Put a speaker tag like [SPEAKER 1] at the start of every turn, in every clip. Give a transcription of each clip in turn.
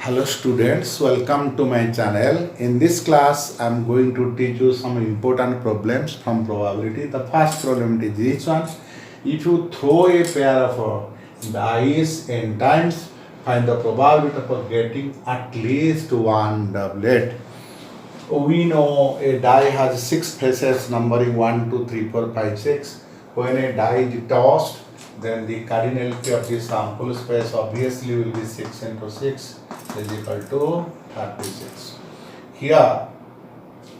[SPEAKER 1] Hello students, welcome to my channel. In this class, I am going to teach you some important problems from probability. The first problem is this one. If you throw a pair of dice n times, find the probability of getting at least one doublet. We know a die has 6 faces numbering 1, 2, 3, 4, 5, 6. When a die is tossed, then the cardinality of the sample space obviously will be 6 into 6 is equal to 36. Here,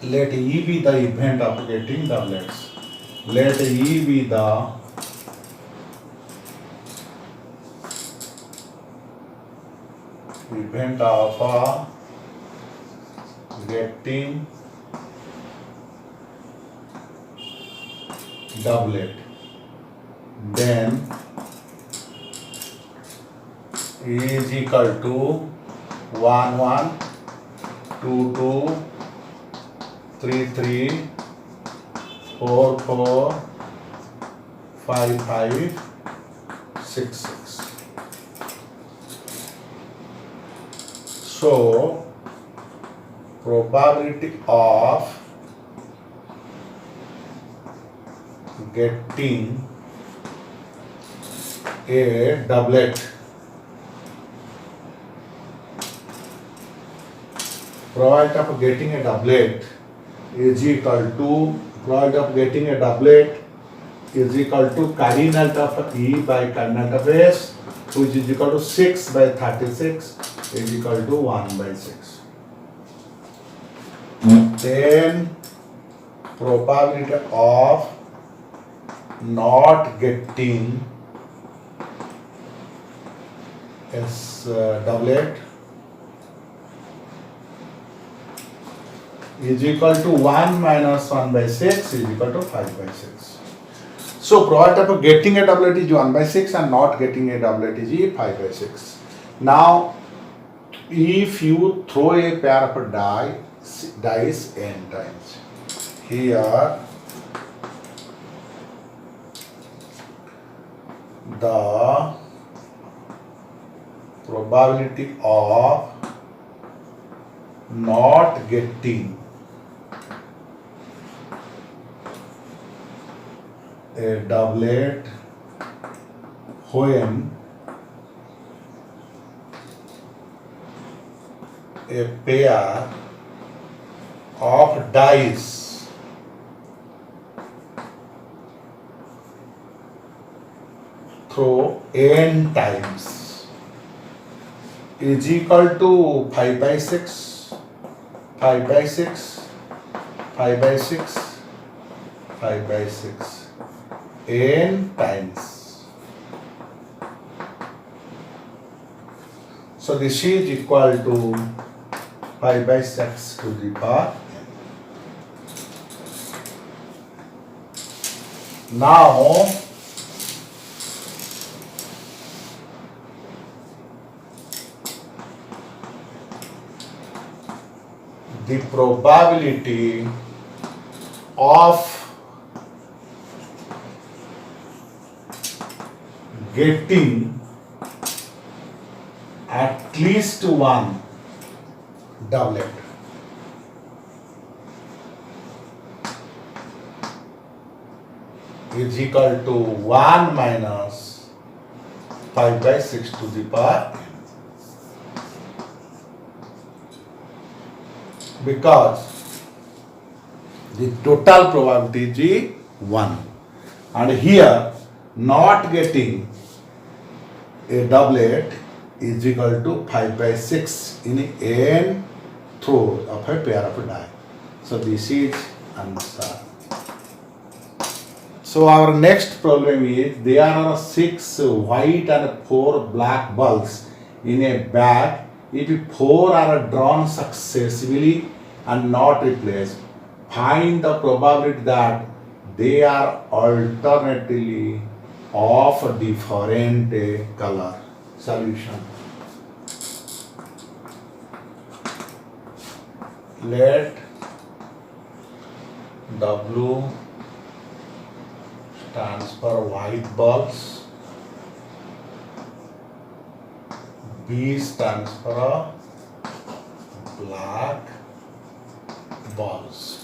[SPEAKER 1] let E be the event of getting doublets. Let E be the event of getting doublet. Then E is equal to 1 1 2 2 3 3 4 4 5 5 6 6. So probability of getting a doublet, probability of getting a doublet is equal to probability of getting a doublet is equal to cardinality of E by cardinality of S, which is equal to 6 by 36 is equal to 1 by 6. Then probability of not getting a doublet is equal to 1 minus 1 by 6 is equal to 5 by 6. So probability of getting a doublet is 1 by 6 and not getting a doublet is 5 by 6. Now, if you throw a pair of dice n times, here the probability of not getting a doublet when a pair of dice throw n times is equal to 5 by 6, 5 by 6, 5 by 6, 5 by 6, n times. So this is equal to 5 by 6 to the power n. Now, the probability of getting at least one doublet is equal to 1 minus 5 by 6 to the power n. Because the total probability is 1, and here not getting a doublet is equal to 5 by 6 in n throw of a pair of die. So this is answer. So our next problem is there are 6 white and 4 black balls in a bag. If 4 are drawn successively and not replaced, find the probability that they are alternately of different color. Solution. Let W stands for white balls, B stands for black balls.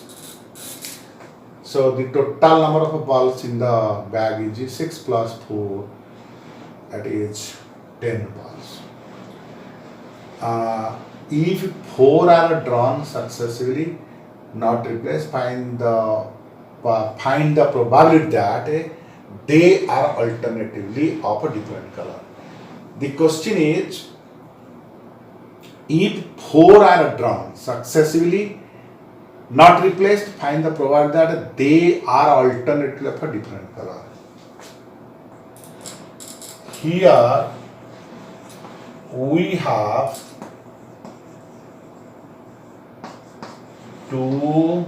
[SPEAKER 1] So the total number of balls in the bag is 6 plus 4, that is 10 balls. If 4 are drawn successively, not replaced, find the probability that they are alternatively of a different color. The question is, if 4 are drawn successively, not replaced, find the probability that they are alternatively of a different color. Here we have two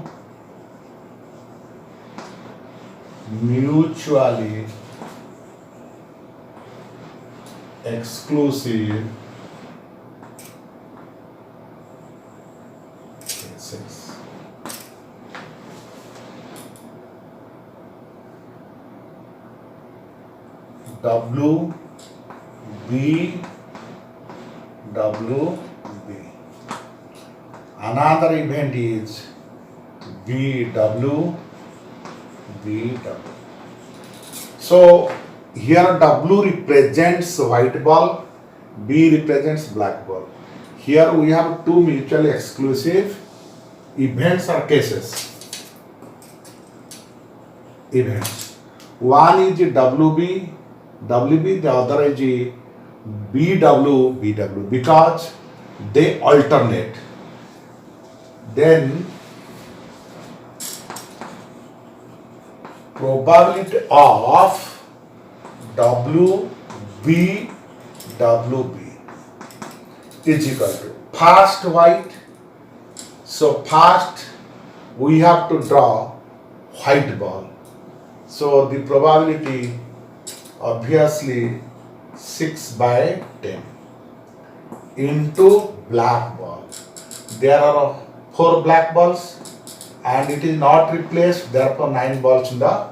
[SPEAKER 1] mutually exclusive cases. W, B, W, B. Another event is B, W, B, W. So here W represents white ball, B represents black ball. Here we have two mutually exclusive events or cases. Events. One is WB, WB, the other is BW, BW, because they alternate. Then probability of WB, WB is equal to first white. So first we have to draw white ball. So the probability obviously 6 by 10 into black ball. There are 4 black balls and it is not replaced, therefore 9 balls in the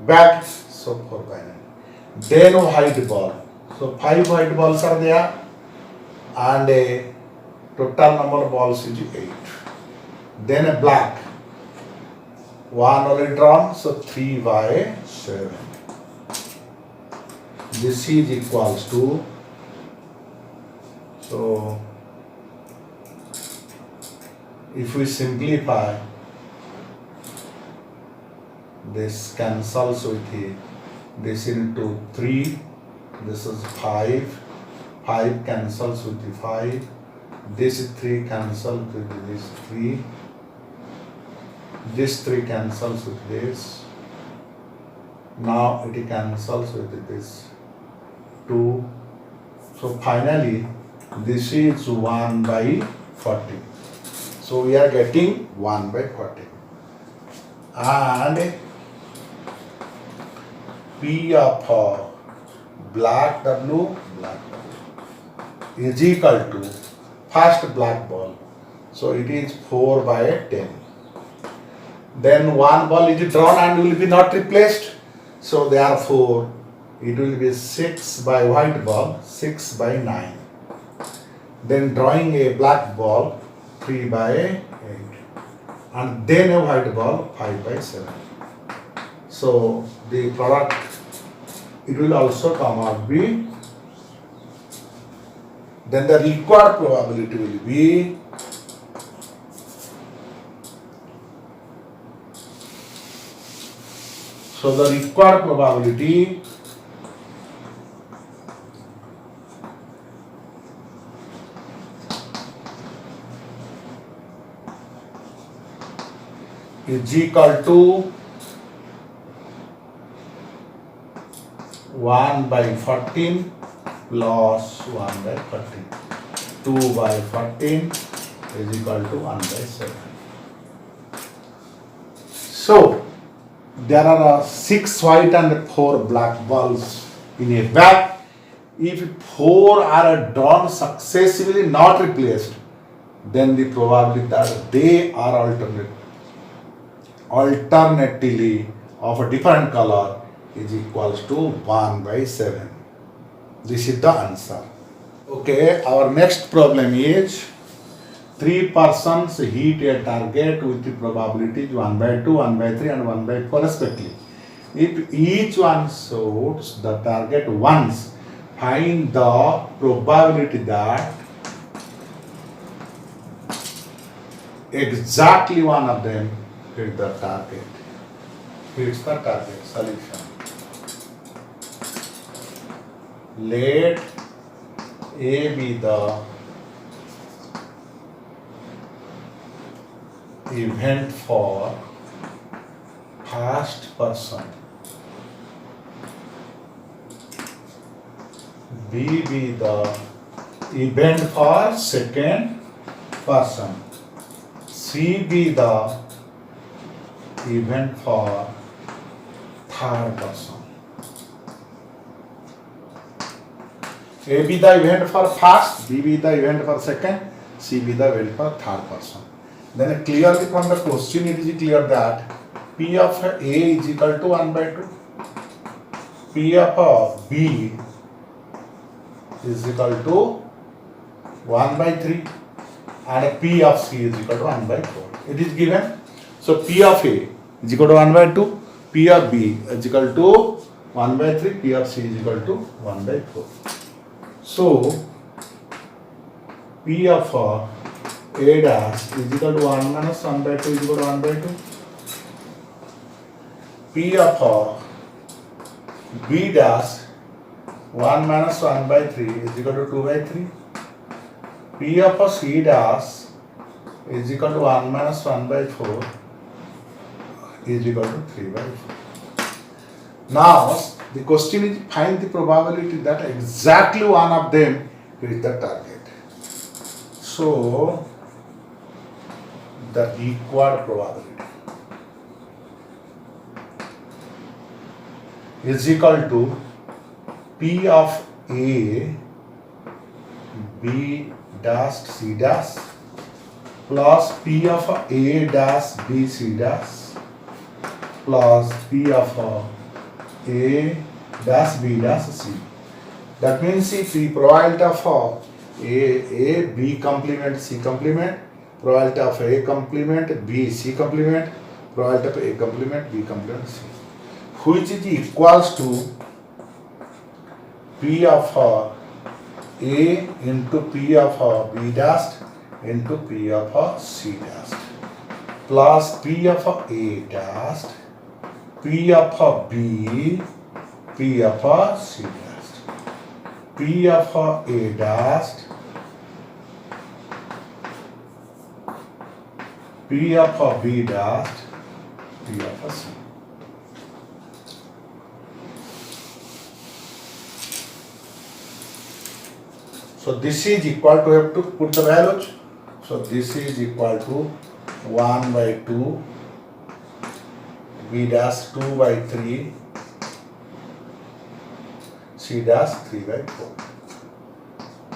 [SPEAKER 1] bag, so 4 by 9. Then white ball. So 5 white balls are there and a total number of balls is 8. Then a black. 1 already drawn, so 3 by 7. This is equals to, so if we simplify, this cancels with this into 3, this is 5, 5 cancels with the 5, this 3 cancels with this 3, this 3 cancels with this, now it cancels with this 2, so finally this is 1 by 40. So we are getting 1 by 40. And P of black W is equal to first black ball. So it is 4 by 10. Then 1 ball is drawn and will be not replaced. So therefore it will be 6 by white ball, 6 by 9. Then drawing a black ball, 3 by 8. And then a white ball, 5 by 7. So the product, it will also come out B. Then the required probability will be so the required probability is equal to 1 by 14 plus 1 by 14. 2 by 14 is equal to 1 by 7. So there are 6 white and 4 black balls in a bag. If 4 are drawn successively, not replaced, then the probability that they are alternatively of a different color is equals to 1 by 7. This is the answer. Okay, our next problem is three persons hit a target with the probabilities 1/2, 1/3 and 1/4 respectively. If each one shoots the target once, find the probability that exactly one of them hits the target. Solution. Let A be the event for first person, B be the event for second person, C be the event for third person. A be the event for first, B be the event for second, C be the event for third person. Then clearly from the question it is clear that P of A is equal to 1/2, P of B is equal to 1/3 and P of C is equal to 1/4. It is given. So P of A is equal to 1/2, P of B is equal to 1/3, P of C is equal to 1/4. So P of A dash is equal to 1 minus 1/2 is equal to 1/2. P of B dash 1 minus 1/3 is equal to 2/3. P of C dash is equal to 1 minus 1/4 is equal to 3/4. Now the question is find the probability that exactly one of them is the target. So the required probability is equal to P of A B dash C dash plus P of A dash B C dash plus P of A dash B dash C. That means if the probability of A B complement C complement, probability of A complement B C complement, probability of A complement B complement C, which is equals to P of A into P of B dash into P of C dash plus P of A dash P of B P of C dash P of A dash P of B dash P of C. So this is equal to, have to put the values. So this is equal to 1/2 B dash 2/3 C dash 3/4.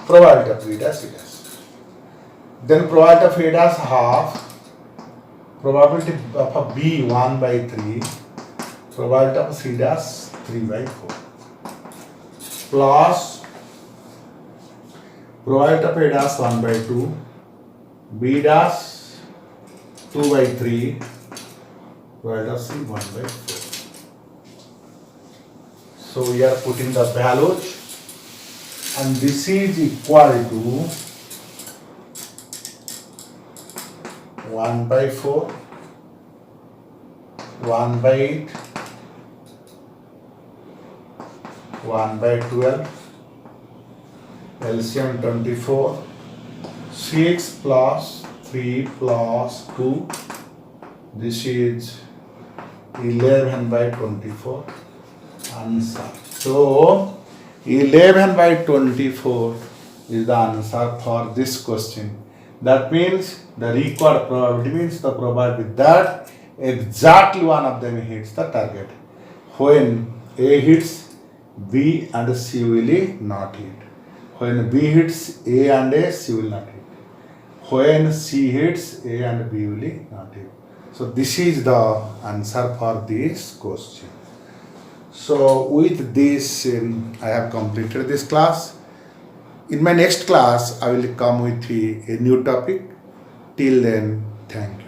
[SPEAKER 1] Probability of B dash C dash. Then probability of A dash half. Probability of B 1/3. Probability of C dash 3/4. Plus probability of A dash 1/2, B dash 2/3, probability of C 1/4. So we are putting the values, and this is equal to 1/4, 1/8, 1/12. LCM 24, 6 plus 3 plus 2, this is 11/24 answer. So 11/24 is the answer for this question. That means the required probability means the probability that exactly one of them hits the target. When A hits, B and C will not hit. When B hits A and A, C will not hit. When C hits A and B will not hit. So this is the answer for this question. So with this, I have completed this class. In my next class, I will come with a new topic. Till then, thank you.